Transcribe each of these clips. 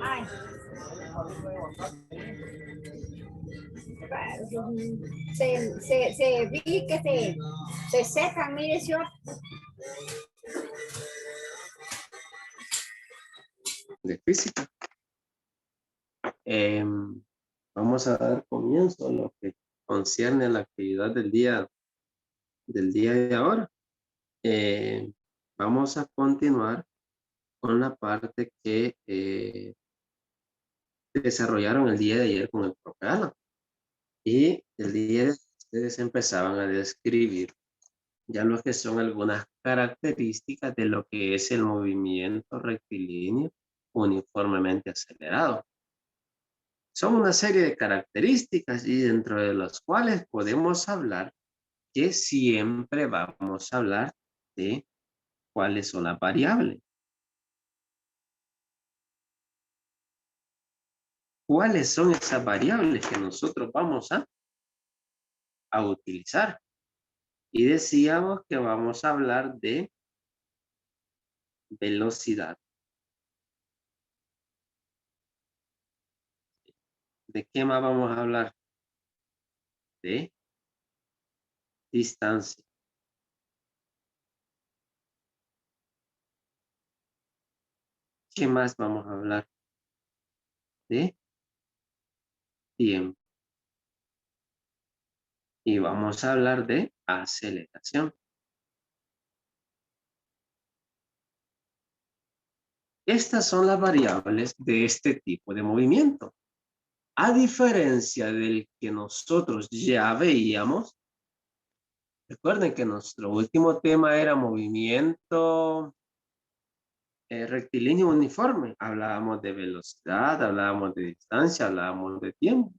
Ay. Se vi que se secan, mire, yo. De física. Vamos a dar comienzo a lo que concierne a la actividad del día de ahora. Vamos a continuar con la parte que desarrollaron el día de ayer con el profe Alan. Y el día de ayer ustedes empezaban a describir ya lo que son algunas características de lo que es el movimiento rectilíneo uniformemente acelerado. Son una serie de características y dentro de las cuales podemos hablar que siempre vamos a hablar de cuáles son las variables. ¿Cuáles son esas variables que nosotros vamos a utilizar? Y decíamos que vamos a hablar de velocidad. ¿De qué más vamos a hablar? De distancia. ¿Qué más vamos a hablar? De tiempo. Y vamos a hablar de aceleración. Estas son las variables de este tipo de movimiento. A diferencia del que nosotros ya veíamos, recuerden que nuestro último tema era movimiento rectilíneo uniforme. Hablábamos de velocidad, hablábamos de distancia, hablábamos de tiempo.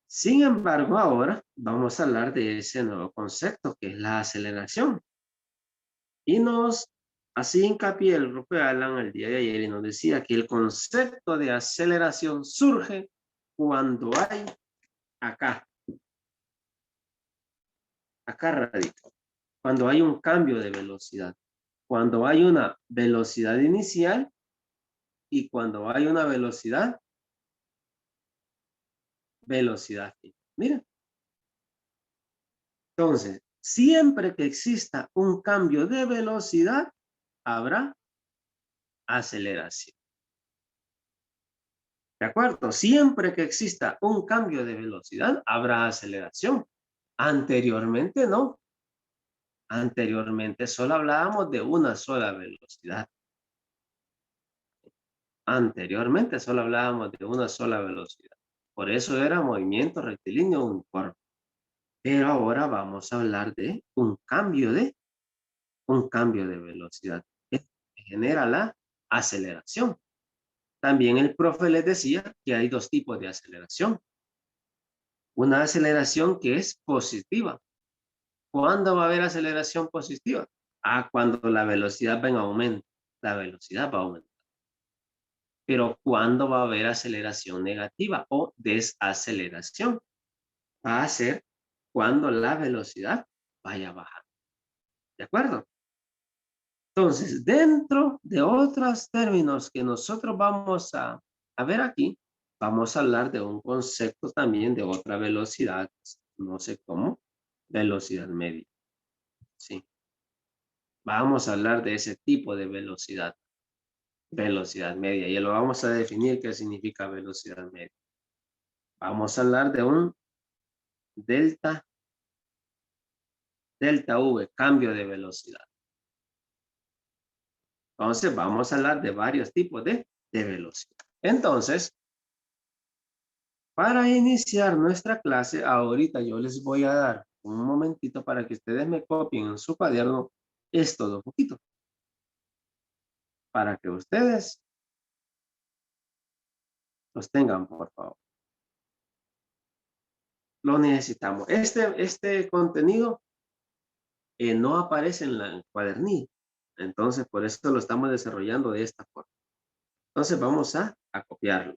Sin embargo, ahora vamos a hablar de ese nuevo concepto que es la aceleración. Y nos hacía hincapié el profe Alan el día de ayer y nos decía que el concepto de aceleración surge cuando hay acá radica, cuando hay un cambio de velocidad, cuando hay una velocidad inicial y cuando hay una velocidad final. Mira. Entonces, siempre que exista un cambio de velocidad, habrá aceleración. ¿De acuerdo? Siempre que exista un cambio de velocidad, habrá aceleración. Anteriormente no. Anteriormente solo hablábamos de una sola velocidad. Anteriormente solo hablábamos de una sola velocidad. Por eso era movimiento rectilíneo uniforme. Pero ahora vamos a hablar de un cambio de velocidad. Que genera la aceleración. También el profe les decía que hay dos tipos de aceleración. Una aceleración que es positiva. ¿Cuándo va a haber aceleración positiva? Cuando la velocidad va en aumento. La velocidad va a aumentar. Pero ¿cuándo va a haber aceleración negativa o desaceleración? Va a ser cuando la velocidad vaya bajando. ¿De acuerdo? Entonces, dentro de otros términos que nosotros vamos a ver aquí, vamos a hablar de un concepto también de otra velocidad, no sé cómo, velocidad media. Sí. Vamos a hablar de ese tipo de velocidad media, y lo vamos a definir qué significa velocidad media. Vamos a hablar de un delta V, cambio de velocidad. Entonces, vamos a hablar de varios tipos de velocidad. Entonces, para iniciar nuestra clase, ahorita yo les voy a dar un momentito para que ustedes me copien en su cuaderno esto de poquito. Para que ustedes los tengan, por favor. Lo necesitamos. Este contenido no aparece en el cuadernillo. Entonces, por eso lo estamos desarrollando de esta forma. Entonces, vamos a copiarlo.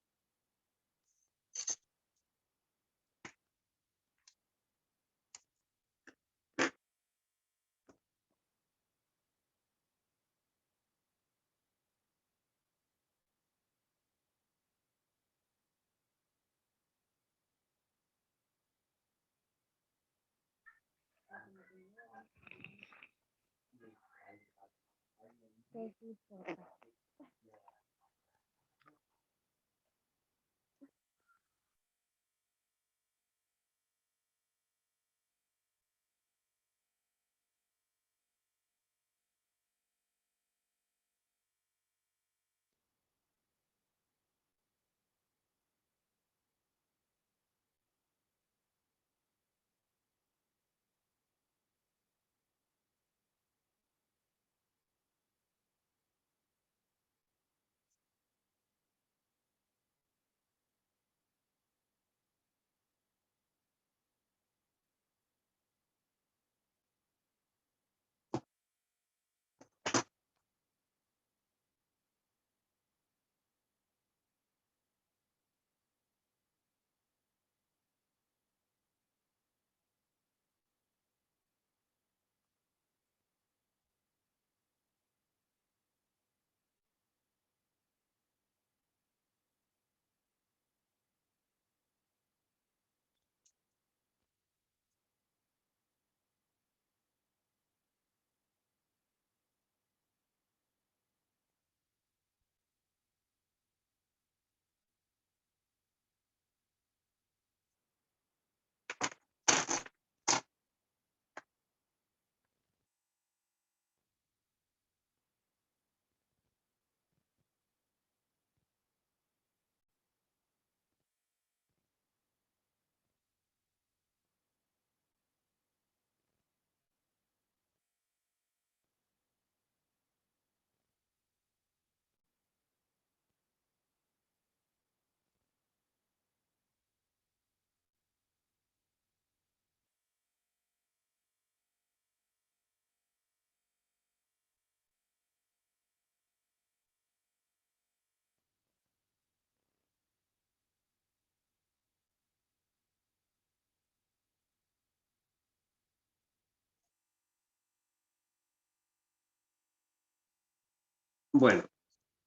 Bueno,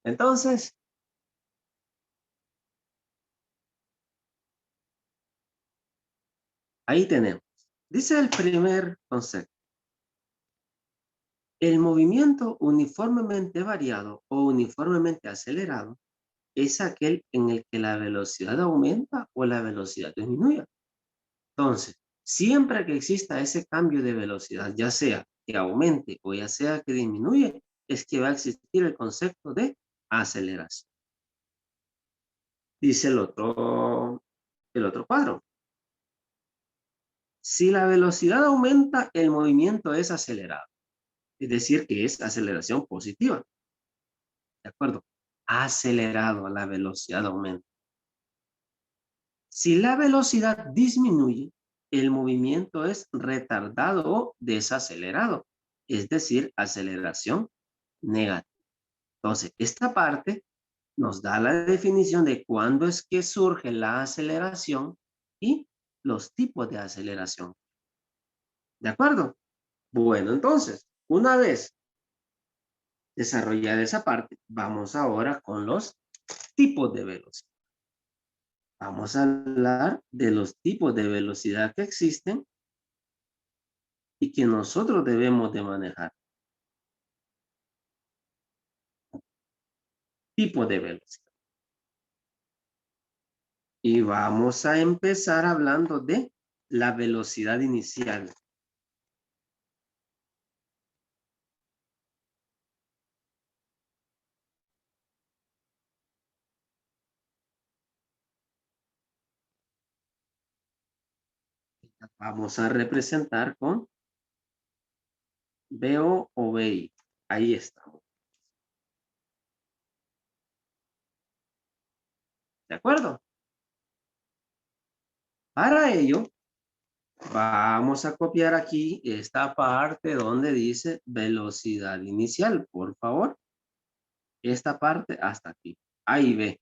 entonces, ahí tenemos. Dice el primer concepto. El movimiento uniformemente variado o uniformemente acelerado es aquel en el que la velocidad aumenta o la velocidad disminuye. Entonces, siempre que exista ese cambio de velocidad, ya sea que aumente o ya sea que disminuye, es que va a existir el concepto de aceleración. Dice el otro cuadro. Si la velocidad aumenta, el movimiento es acelerado. Es decir, que es aceleración positiva. ¿De acuerdo? Acelerado, la velocidad aumenta. Si la velocidad disminuye, el movimiento es retardado o desacelerado. Es decir, aceleración negativa. Entonces, esta parte nos da la definición de cuándo es que surge la aceleración y los tipos de aceleración. ¿De acuerdo? Bueno, entonces, una vez desarrollada esa parte, vamos ahora con los tipos de velocidad. Vamos a hablar de los tipos de velocidad que existen y que nosotros debemos de manejar. Tipo de velocidad. Y vamos a empezar hablando de la velocidad inicial. Vamos a representar con VO o VI. Ahí estamos. ¿De acuerdo? Para ello, vamos a copiar aquí esta parte donde dice velocidad inicial, por favor. Esta parte hasta aquí. Ahí ve.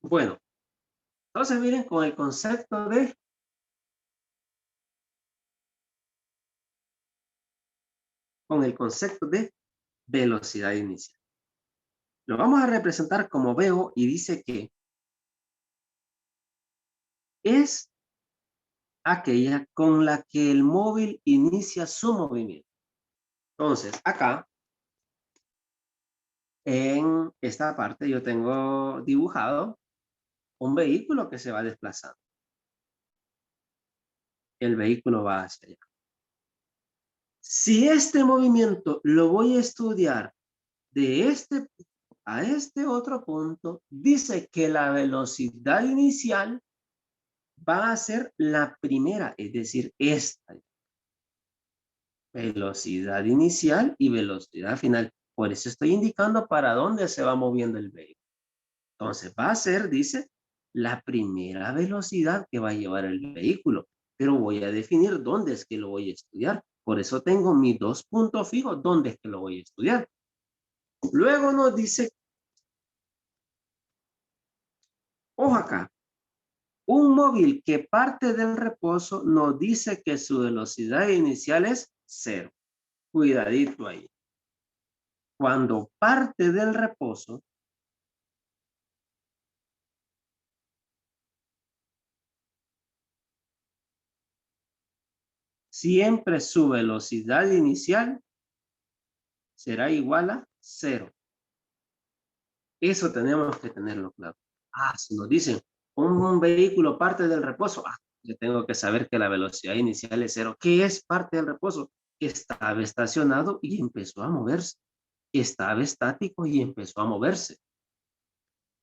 Bueno, entonces miren con el concepto de velocidad inicial. Lo vamos a representar como veo y dice que es aquella con la que el móvil inicia su movimiento. Entonces, acá, en esta parte, yo tengo dibujado un vehículo que se va desplazando. El vehículo va hacia allá. Si este movimiento lo voy a estudiar de este a este otro punto, dice que la velocidad inicial va a ser la primera, es decir, esta. Velocidad inicial y velocidad final. Por eso estoy indicando para dónde se va moviendo el vehículo. Entonces va a ser, dice, la primera velocidad que va a llevar el vehículo. Pero voy a definir dónde es que lo voy a estudiar. Por eso tengo mis dos puntos fijos, dónde es que lo voy a estudiar. Luego nos dice, ojo acá, un móvil que parte del reposo nos dice que su velocidad inicial es 0. Cuidadito ahí. Cuando parte del reposo, siempre su velocidad inicial será igual a 0. Eso tenemos que tenerlo claro. Si nos dicen, un vehículo parte del reposo, yo tengo que saber que la velocidad inicial es 0. ¿Qué es parte del reposo? Que estaba estacionado y empezó a moverse. Estaba estático y empezó a moverse.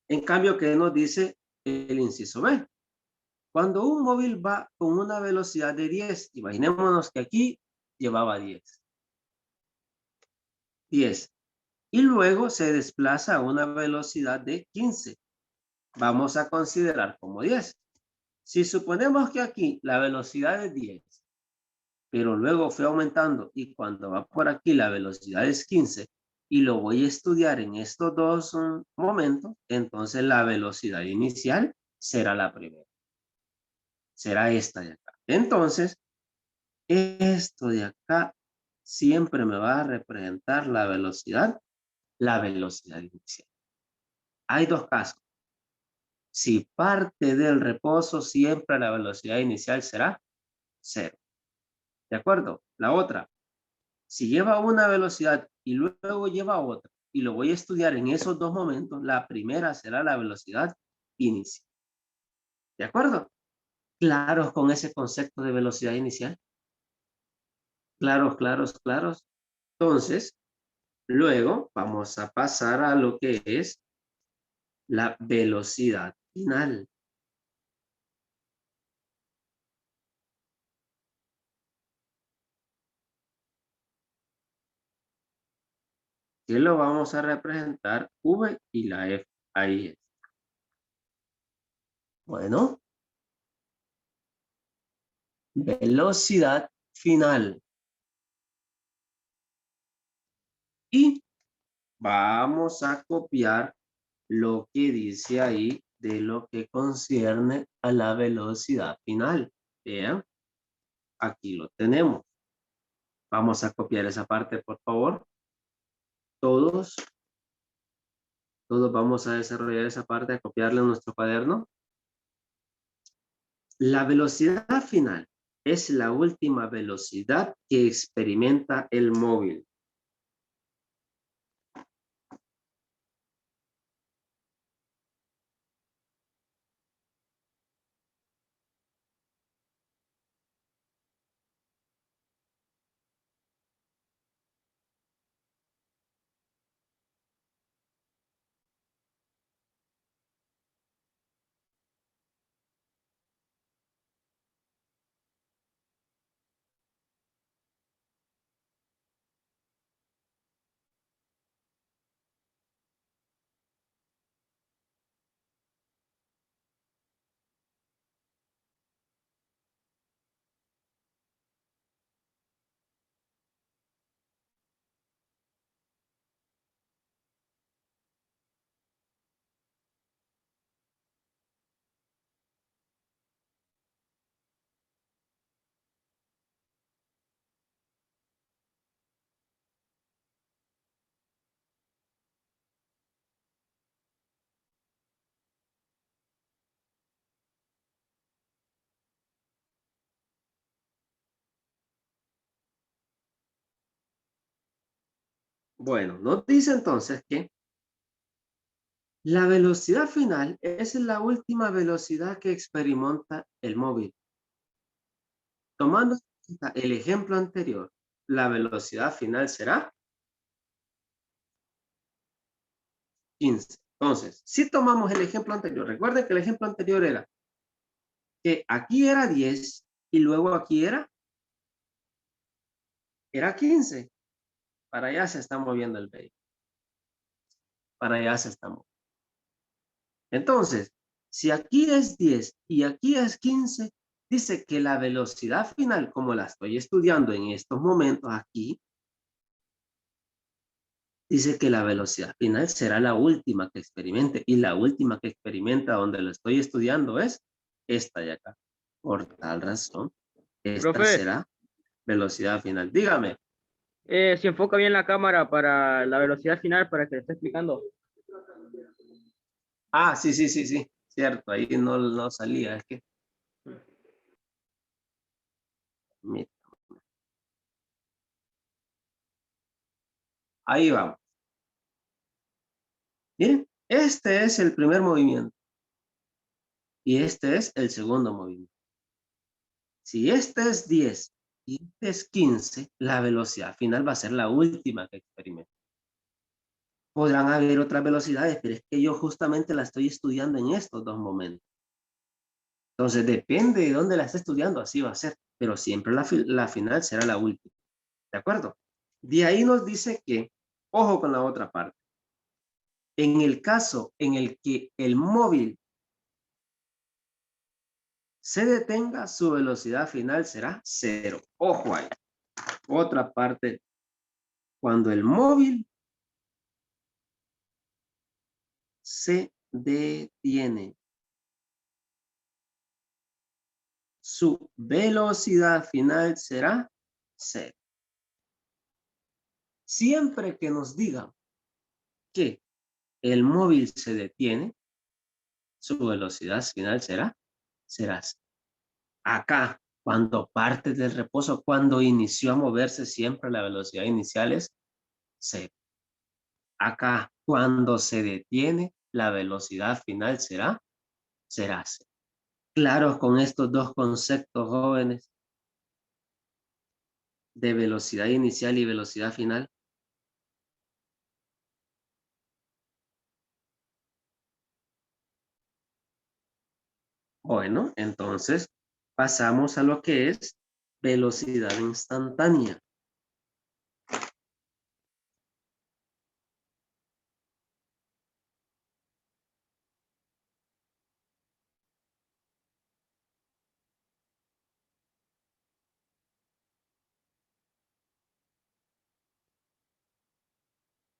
En cambio, ¿qué nos dice el inciso B? Cuando un móvil va con una velocidad de 10, imaginémonos que aquí llevaba 10. 10. Y luego se desplaza a una velocidad de 15. Vamos a considerar como 10. Si suponemos que aquí la velocidad es 10, pero luego fue aumentando y cuando va por aquí la velocidad es 15 y lo voy a estudiar en estos dos momentos, entonces la velocidad inicial será la primera. Será esta de acá. Entonces, esto de acá siempre me va a representar la velocidad inicial. Hay dos casos. Si parte del reposo, siempre la velocidad inicial será 0. ¿De acuerdo? La otra, si lleva una velocidad y luego lleva otra, y lo voy a estudiar en esos dos momentos, la primera será la velocidad inicial. ¿De acuerdo? ¿Claros con ese concepto de velocidad inicial? Claros, claros, claros. Entonces, luego vamos a pasar a lo que es la velocidad final. Que lo vamos a representar V y la F. Ahí es. Bueno, velocidad final. Y vamos a copiar lo que dice ahí de lo que concierne a la velocidad final. Vean, aquí lo tenemos. Vamos a copiar esa parte, por favor. Todos vamos a desarrollar esa parte, a copiarla en nuestro cuaderno. La velocidad final es la última velocidad que experimenta el móvil. Bueno, nos dice entonces que la velocidad final es la última velocidad que experimenta el móvil. Tomando en cuenta el ejemplo anterior, la velocidad final será 15. Entonces, si tomamos el ejemplo anterior, recuerden que el ejemplo anterior era que aquí era 10 y luego aquí era 15. Para allá se está moviendo el vehículo. Para allá se está moviendo. Entonces, si aquí es 10 y aquí es 15, dice que la velocidad final, como la estoy estudiando en estos momentos aquí, dice que la velocidad final será la última que experimente. Y la última que experimenta donde lo estoy estudiando es esta de acá. Por tal razón, esta Profe, será velocidad final. Dígame. si enfoca bien la cámara para la velocidad final para que le esté explicando. Ah, sí, sí, sí, sí. Cierto, ahí no salía. Es que, mira, ahí vamos. Miren, este es el primer movimiento y este es el segundo movimiento. Si este es 10 y este es 15, la velocidad final va a ser la última que experimente. Podrán haber otras velocidades, pero es que yo justamente la estoy estudiando en estos dos momentos. Entonces, depende de dónde la esté estudiando, así va a ser, pero siempre la final será la última. ¿De acuerdo? De ahí nos dice que, ojo con la otra parte, en el caso en el que el móvil se detenga, su velocidad final será 0. Ojo ahí. Otra parte, cuando el móvil se detiene, su velocidad final será 0. Siempre que nos digan que el móvil se detiene, su velocidad final será 0. Acá, cuando parte del reposo, cuando inició a moverse, siempre la velocidad inicial es 0. Acá, cuando se detiene, la velocidad final será 0. Claros con estos dos conceptos, jóvenes, de velocidad inicial y velocidad final. Bueno, entonces pasamos a lo que es velocidad instantánea.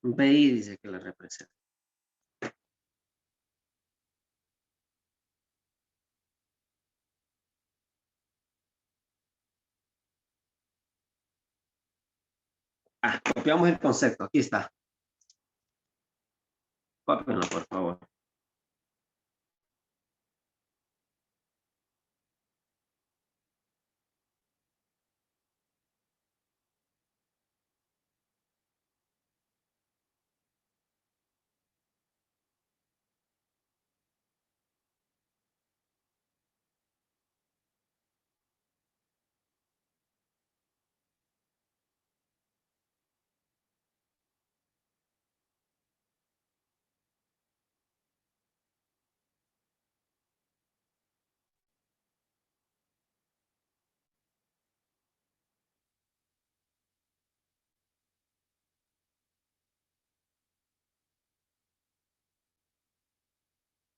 BI dice que la representa. Ah, copiamos el concepto. Aquí está. Cópienlo, por favor.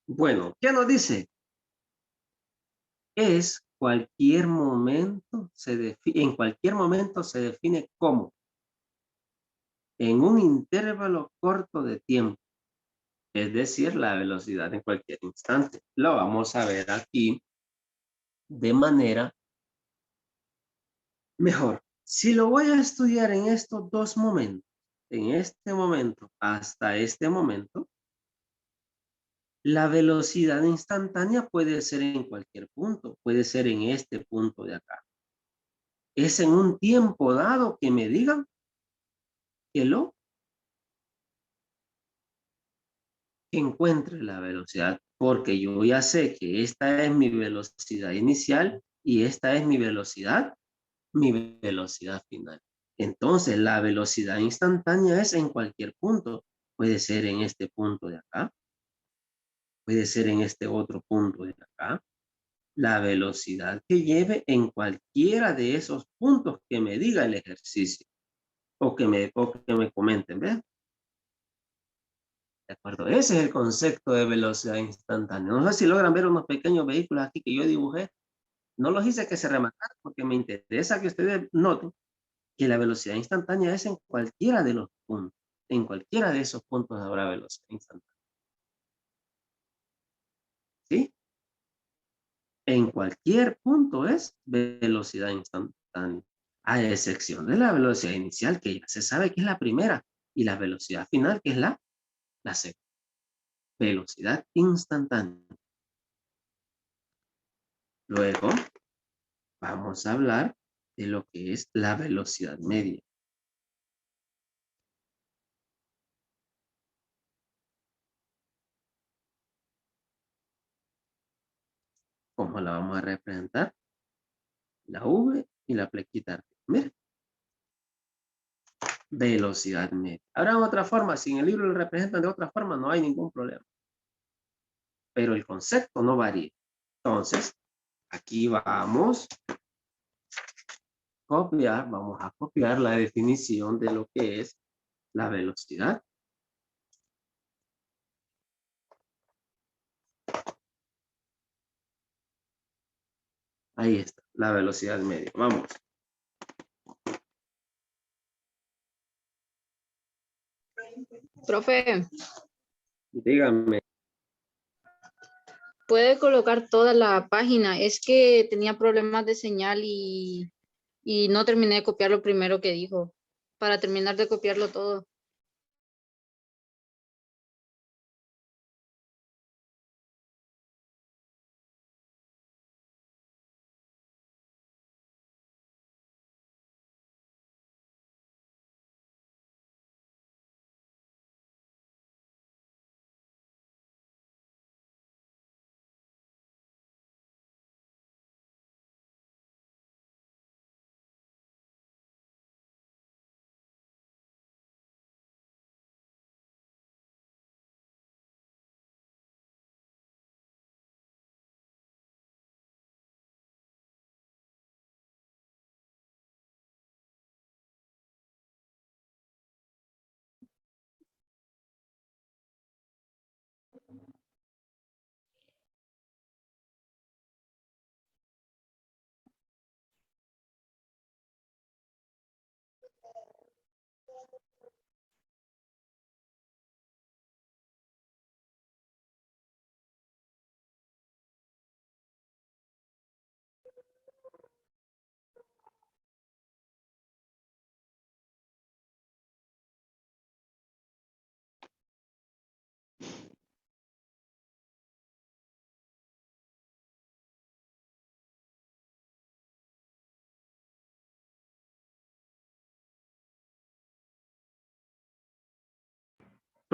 Bueno, ¿qué nos dice? Es cualquier momento, en cualquier momento se define como en un intervalo corto de tiempo, es decir, la velocidad en cualquier instante. Lo vamos a ver aquí de manera mejor. Si lo voy a estudiar en estos dos momentos, en este momento hasta este momento, la velocidad instantánea puede ser en cualquier punto, puede ser en este punto de acá. Es en un tiempo dado que me digan que lo que encuentre la velocidad, porque yo ya sé que esta es mi velocidad inicial y esta es mi velocidad final. Entonces, la velocidad instantánea es en cualquier punto. Puede ser en este punto de acá, puede ser en este otro punto de acá. La velocidad que lleve en cualquiera de esos puntos que me diga el ejercicio o que me comenten, ¿ves? ¿De acuerdo? Ese es el concepto de velocidad instantánea. No sé si logran ver unos pequeños vehículos aquí que yo dibujé. No los hice que se remataran porque me interesa que ustedes noten que la velocidad instantánea es en cualquiera de los puntos. En cualquiera de esos puntos habrá velocidad instantánea. ¿Sí? En cualquier punto es velocidad instantánea. A excepción de la velocidad inicial, que ya se sabe que es la primera, y la velocidad final, que es la segunda. Velocidad instantánea. Luego, vamos a hablar de lo que es la velocidad media. ¿Cómo la vamos a representar? La V y la flequita. Mira. Velocidad media. Habrá otra forma. Si en el libro lo representan de otra forma, no hay ningún problema. Pero el concepto no varía. Entonces, aquí vamos a copiar la definición de lo que es la velocidad. Ahí está, la velocidad media. Vamos. Profe, Díganme. puede colocar toda la página. Es que tenía problemas de señal y no terminé de copiar lo primero que dijo. Para terminar de copiarlo todo.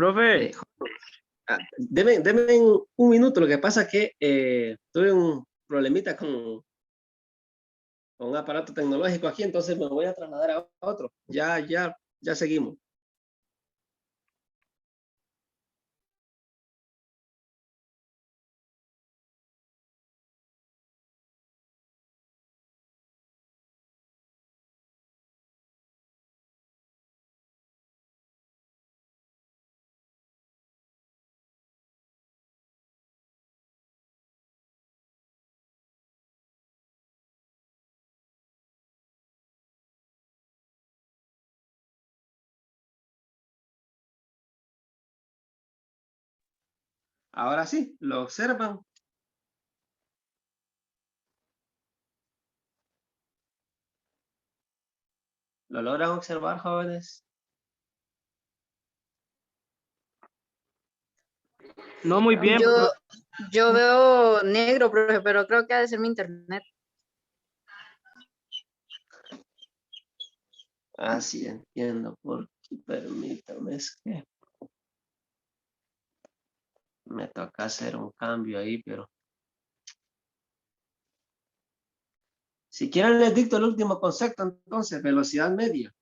Profe, Deme un minuto. Lo que pasa es que tuve un problemita con un aparato tecnológico aquí, entonces me voy a trasladar a otro. Ya seguimos. Ahora sí, lo observan. ¿Lo logran observar, jóvenes? no muy bien, Yo veo negro, profe, pero creo que ha de ser mi internet. Ah, sí, entiendo. Porque permítame, es que Me toca hacer un cambio ahí, pero si quieren les dicto el último concepto, entonces, velocidad media.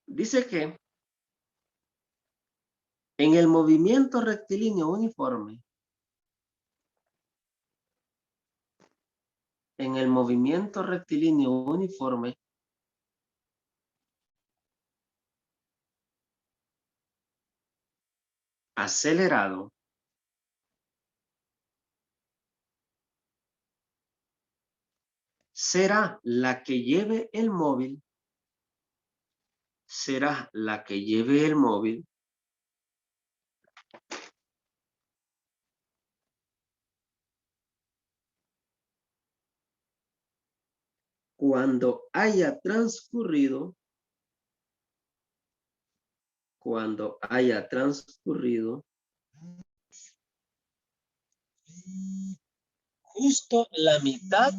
Dice que en el movimiento rectilíneo uniforme, acelerado, será la que lleve el móvil, cuando haya transcurrido justo la mitad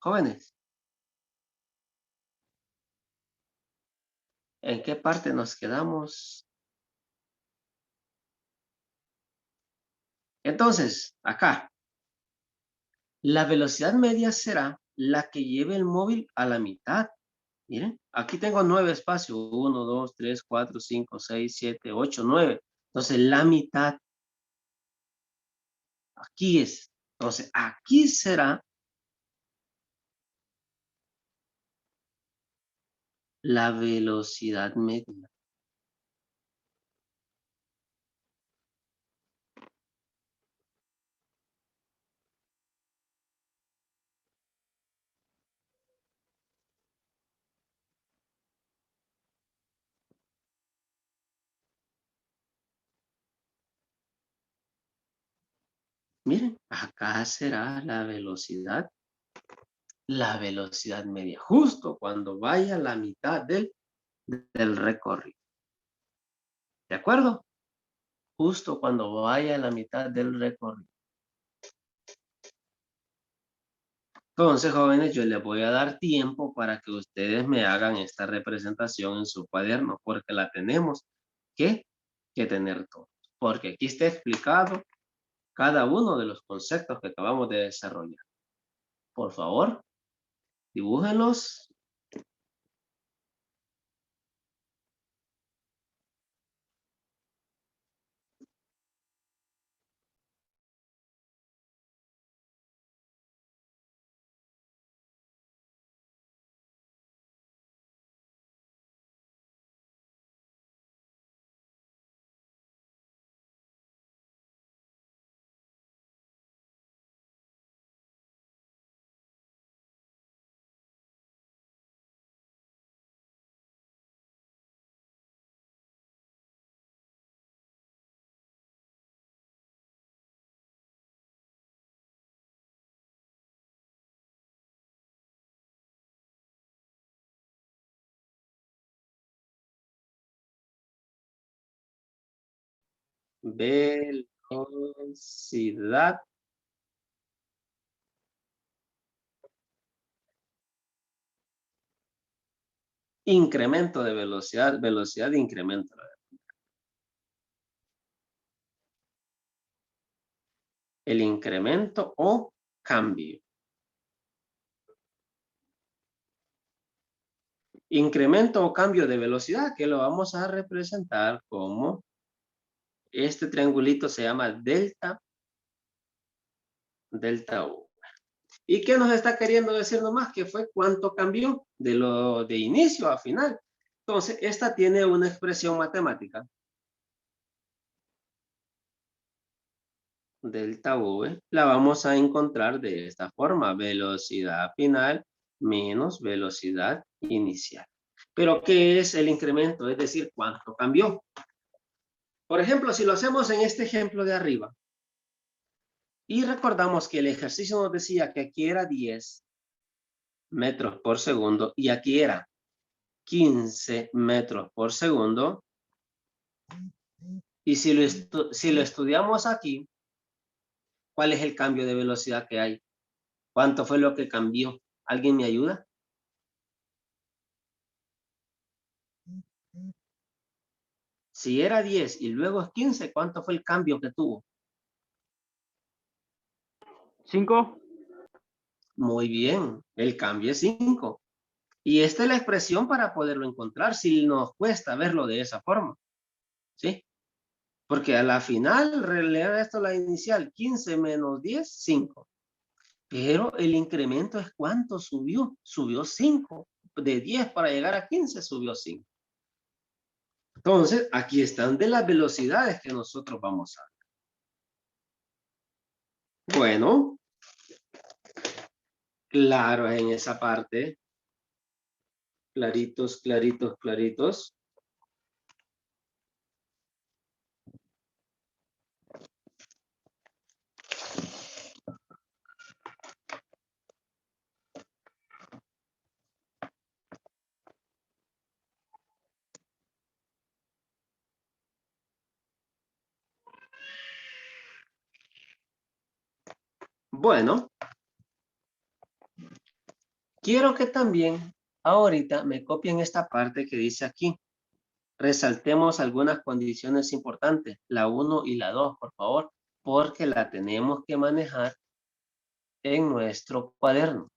Jóvenes, ¿en qué parte nos quedamos? Entonces, acá, la velocidad media será la que lleve el móvil a la mitad. Miren, aquí tengo 9 espacios. 1, 2, 3, 4, 5, 6, 7, 8, 9. Entonces, la mitad aquí es. Entonces, aquí será la velocidad media. Miren, acá será la velocidad media, justo cuando vaya a la mitad del recorrido. ¿De acuerdo? Justo cuando vaya a la mitad del recorrido. Entonces, jóvenes, yo les voy a dar tiempo para que ustedes me hagan esta representación en su cuaderno, porque la tenemos que tener todos. Porque aquí está explicado cada uno de los conceptos que acabamos de desarrollar. Por favor, dibújenlos. Velocidad. Incremento de velocidad, velocidad de incremento. El incremento o cambio. Incremento o cambio de velocidad, que lo vamos a representar como este triangulito se llama delta U. ¿Y qué nos está queriendo decir nomás? Que fue cuánto cambió de lo de inicio a final. Entonces, esta tiene una expresión matemática. Delta V la vamos a encontrar de esta forma. Velocidad final menos velocidad inicial. Pero, ¿qué es el incremento? Es decir, ¿cuánto cambió? Por ejemplo, si lo hacemos en este ejemplo de arriba, y recordamos que el ejercicio nos decía que aquí era 10 metros por segundo y aquí era 15 metros por segundo. Y si lo estudiamos aquí, ¿cuál es el cambio de velocidad que hay? ¿Cuánto fue lo que cambió? ¿Alguien me ayuda? Si era 10 y luego es 15, ¿cuánto fue el cambio que tuvo? 5. Muy bien, el cambio es 5. Y esta es la expresión para poderlo encontrar si nos cuesta verlo de esa forma. ¿Sí? Porque a la final, relevar esto la inicial, 15 menos 10, 5. Pero el incremento es ¿cuánto subió? Subió 5. De 10 para llegar a 15 subió 5. Entonces, aquí están de las velocidades que nosotros vamos a ver. Bueno, claro, en esa parte. Claritos, claritos, claritos. Bueno, quiero que también ahorita me copien esta parte que dice aquí. Resaltemos algunas condiciones importantes, la 1 y la 2, por favor, porque la tenemos que manejar en nuestro cuaderno.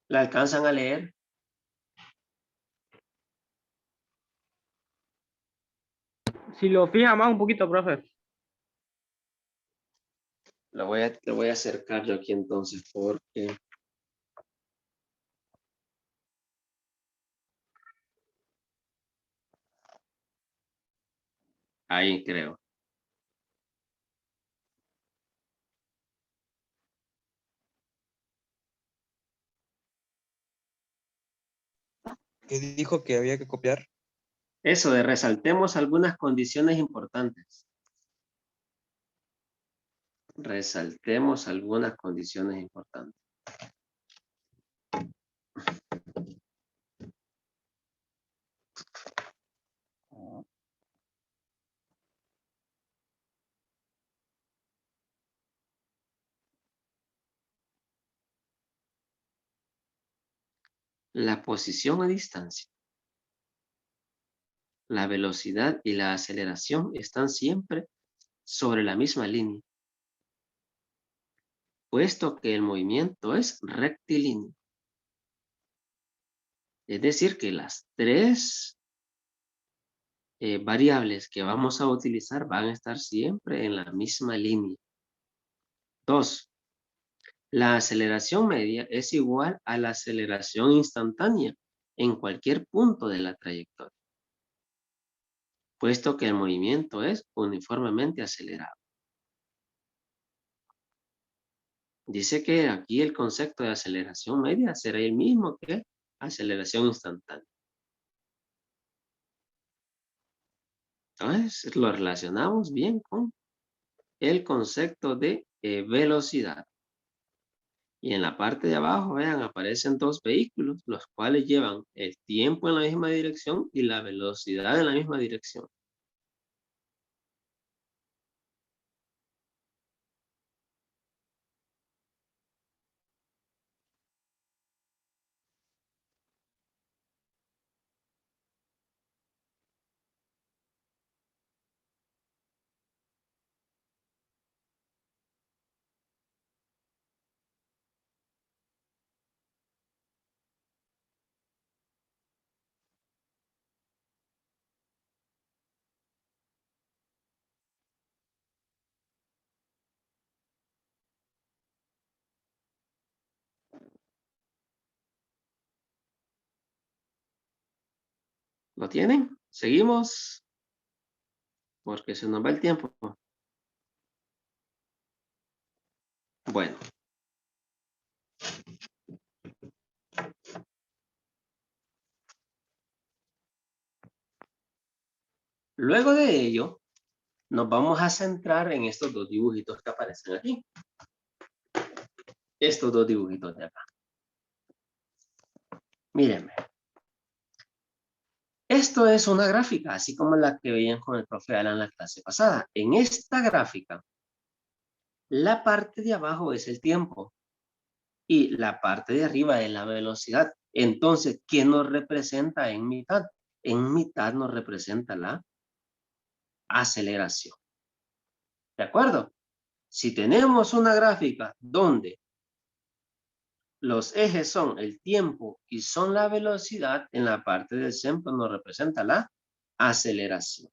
¿La alcanzan a leer? Si lo fija más un poquito, profe. Lo voy a acercar yo aquí entonces porque... Ahí creo. ¿Qué dijo que había que copiar? Eso de resaltemos algunas condiciones importantes. resaltemos algunas condiciones importantes. La posición a distancia, la velocidad y la aceleración están siempre sobre la misma línea, puesto que el movimiento es rectilíneo. Es decir, que las tres variables que vamos a utilizar van a estar siempre en la misma línea. 2. La aceleración media es igual a la aceleración instantánea en cualquier punto de la trayectoria, puesto que el movimiento es uniformemente acelerado. Dice que aquí el concepto de aceleración media será el mismo que aceleración instantánea. Entonces, lo relacionamos bien con el concepto de velocidad. Y en la parte de abajo, vean, aparecen dos vehículos, los cuales llevan el tiempo en la misma dirección y la velocidad en la misma dirección. ¿Lo tienen? ¿Seguimos? Porque se nos va el tiempo. Bueno. Luego de ello, nos vamos a centrar en estos dos dibujitos que aparecen aquí. Estos dos dibujitos de acá. Mírenme. Esto es una gráfica, así como la que veían con el profe Alan en la clase pasada. En esta gráfica, la parte de abajo es el tiempo y la parte de arriba es la velocidad. Entonces, ¿qué nos representa en mitad? En mitad nos representa la aceleración. ¿De acuerdo? Si tenemos una gráfica donde los ejes son el tiempo y son la velocidad, en la parte del centro nos representa la aceleración.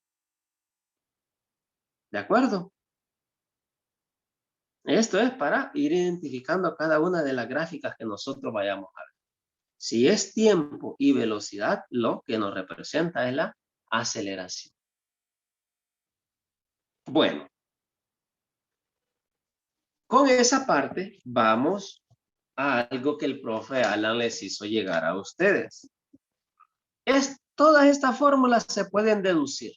¿De acuerdo? Esto es para ir identificando cada una de las gráficas que nosotros vayamos a ver. Si es tiempo y velocidad, lo que nos representa es la aceleración. Bueno. Con esa parte vamos a algo que el profe Alan les hizo llegar a ustedes. Todas estas fórmulas se pueden deducir.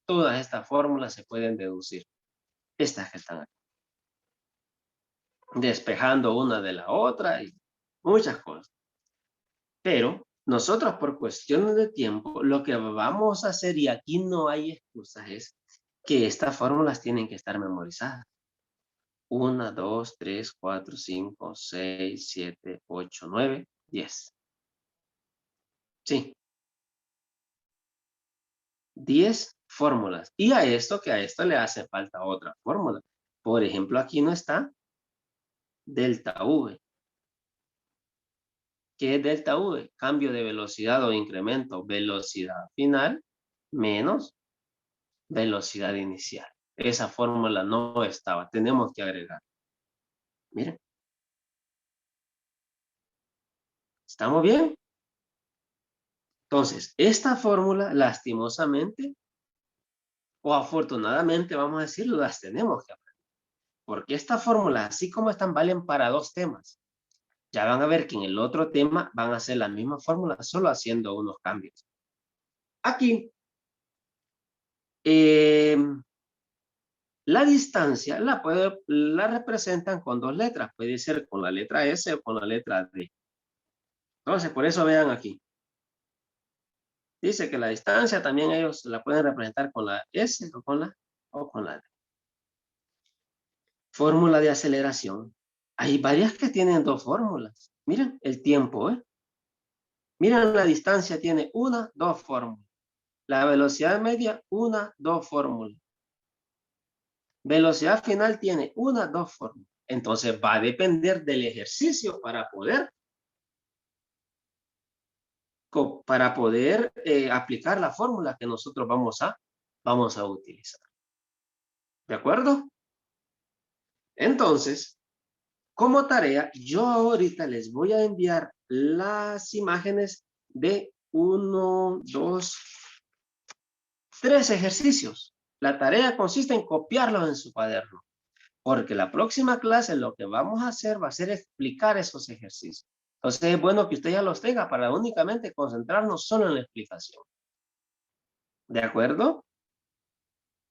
Todas estas fórmulas se pueden deducir. Estas que están aquí. Despejando una de la otra y muchas cosas. Pero nosotros por cuestiones de tiempo, lo que vamos a hacer, y aquí no hay excusas, es que estas fórmulas tienen que estar memorizadas. 1, 2, 3, 4, 5, 6, 7, 8, 9, 10. Sí. 10 fórmulas. Y a esto le hace falta otra fórmula. Por ejemplo, aquí no está delta V. ¿Qué es delta V? Cambio de velocidad o incremento. Velocidad final menos velocidad inicial. Esa fórmula no estaba. Tenemos que agregar. Miren. ¿Estamos bien? Entonces, esta fórmula, lastimosamente, o afortunadamente, vamos a decirlo, las tenemos que aprender. Porque esta fórmula, así como están, valen para dos temas. Ya van a ver que en el otro tema van a hacer la misma fórmula, solo haciendo unos cambios. Aquí, La distancia la representan con dos letras. Puede ser con la letra S o con la letra D. Entonces, por eso vean aquí. Dice que la distancia también ellos la pueden representar con la S o con la D. Fórmula de aceleración. Hay varias que tienen dos fórmulas. Miren el tiempo, ¿eh? Miren la distancia tiene una, dos fórmulas. La velocidad media, una, dos fórmulas. Velocidad final tiene una, dos fórmulas. Entonces va a depender del ejercicio para poder aplicar la fórmula que nosotros vamos a utilizar. ¿De acuerdo? Entonces, como tarea, yo ahorita les voy a enviar las imágenes de 1, 2, 3 ejercicios. La tarea consiste en copiarlos en su cuaderno, porque la próxima clase lo que vamos a hacer va a ser explicar esos ejercicios. Entonces es bueno que usted ya los tenga para únicamente concentrarnos solo en la explicación. ¿De acuerdo?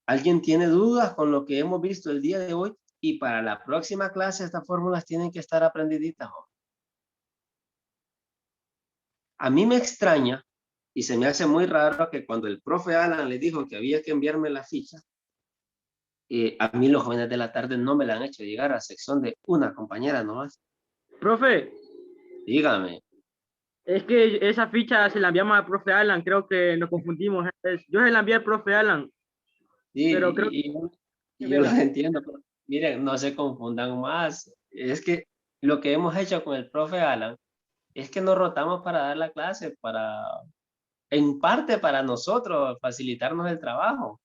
¿Alguien tiene dudas con lo que hemos visto el día de hoy? Y para la próxima clase estas fórmulas tienen que estar aprendiditas. A mí me extraña y se me hace muy raro que cuando el profe Alan le dijo que había que enviarme la ficha, a mí los jóvenes de la tarde no me la han hecho llegar a sección de una compañera nomás. Profe, Dígame. es que esa ficha se la enviamos al profe Alan, creo que nos confundimos. Yo se la envié al profe Alan, Sí, pero creo y yo lo entiendo, pero miren, no se confundan más. Es que lo que hemos hecho con el profe Alan es que nos rotamos para dar la clase, en parte para nosotros, facilitarnos el trabajo.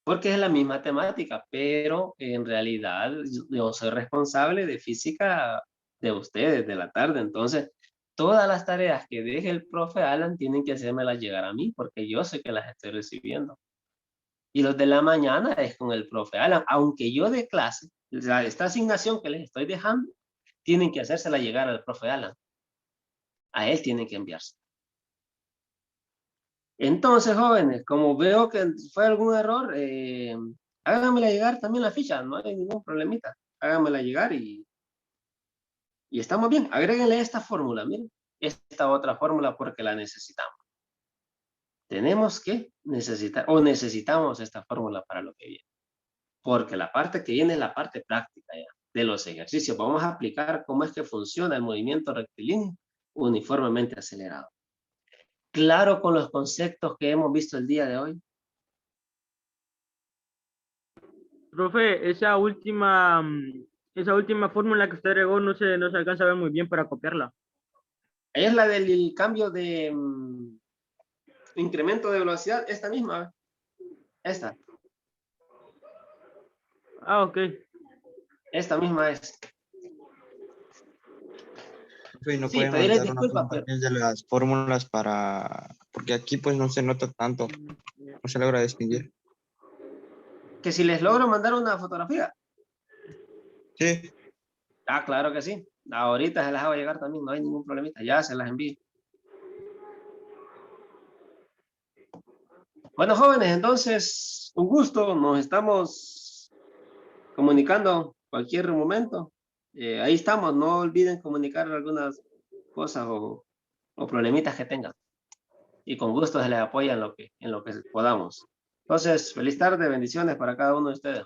Porque es la misma temática, pero en realidad yo soy responsable de física de ustedes, de la tarde. Entonces, todas las tareas que deje el profe Alan tienen que hacérmelas llegar a mí, porque yo sé que las estoy recibiendo. Y los de la mañana es con el profe Alan. Aunque yo de clase, esta asignación que les estoy dejando, tienen que hacérsela llegar al profe Alan. A él tienen que enviarse. Entonces, jóvenes, como veo que fue algún error, háganmela llegar también la ficha, no hay ningún problemita. Háganmela llegar y estamos bien. Agréguenle esta fórmula, miren, esta otra fórmula porque la necesitamos. Tenemos que necesitamos esta fórmula para lo que viene. Porque la parte que viene es la parte práctica ya, de los ejercicios. Vamos a aplicar cómo es que funciona el movimiento rectilíneo uniformemente acelerado. Claro con los conceptos que hemos visto el día de hoy. profe, esa última fórmula que usted agregó no se alcanza a ver muy bien para copiarla. Es la del cambio de incremento de velocidad, esta misma. Esta. Ah, ok. Esta misma es. Y no Sí, pueden pedirles mandar una disculpas, foto pero de las fórmulas porque aquí pues no se nota tanto, no se logra distinguir. que si les logro mandar una fotografía. Sí, Ah, claro que sí. Ahorita se las hago llegar también, no hay ningún problemita. Ya se las envío. Bueno, jóvenes, entonces, un gusto. Nos estamos comunicando cualquier momento. Ahí estamos. No olviden comunicar algunas cosas o problemitas que tengan. Y con gusto se les apoya en lo que podamos. Entonces, feliz tarde, bendiciones para cada uno de ustedes.